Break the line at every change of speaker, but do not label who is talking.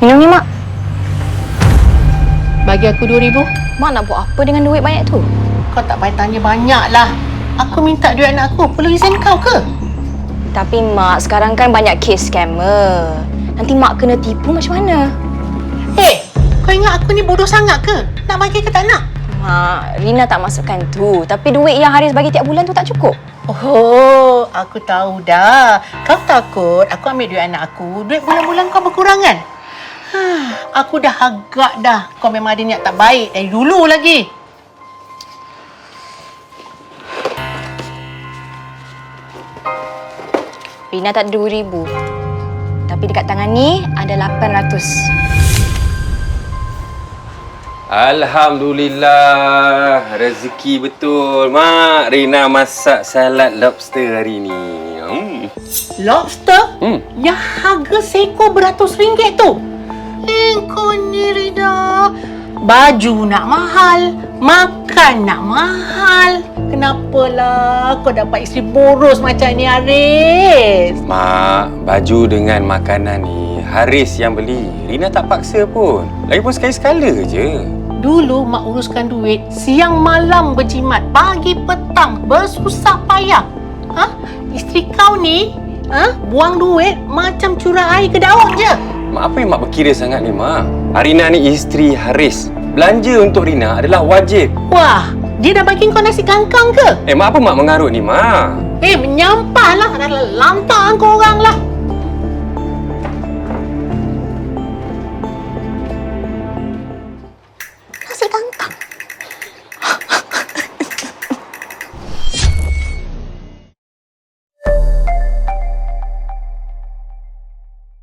Minum ni, Mak.
Bagi aku 2,000.
Mak nak buat apa dengan duit banyak tu?
Kau tak payah tanya banyak lah. Aku minta duit anak aku. Perlu izin kau ke?
Tapi, Mak, sekarang kan banyak kes scammer. Nanti Mak kena tipu macam mana?
Kau ingat aku ni bodoh sangat ke? Nak bagi ke tak nak?
Mak, Rina tak masukkan tu. Tapi duit yang Haris bagi tiap bulan tu tak cukup.
Oh, aku tahu dah. Kau takut aku ambil duit anak aku, duit bulan-bulan kau berkurangan. Aku dah agak dah. Kau memang ada niat tak baik dari dulu lagi.
Rina tak ada 2,000. Tapi dekat tangan ni ada 800.
Alhamdulillah, rezeki betul. Mak, Rina masak salad lobster hari ni.
Lobster? Yang harga seekor beratus RM100 tu. Kau ni Rina. Baju nak mahal, makan nak mahal. Kenapalah kau dapat isteri boros macam ni, Haris?
Mak, baju dengan makanan ni Haris yang beli. Rina tak paksa pun. Lagipun sekali-sekala je.
Dulu Mak uruskan duit, siang malam berjimat, pagi petang bersusah payah. Isteri kau ni buang duit macam curah air ke daun je.
Mak, apa yang Mak berkira sangat ni, Mak? Rina ni isteri Haris. Belanja untuk Rina adalah wajib.
Wah, dia dah bagi kau nasi kangkang ke?
Mak, apa Mak mengarut ni, Mak?
Menyampahlah. Dah lantak kau orang lah.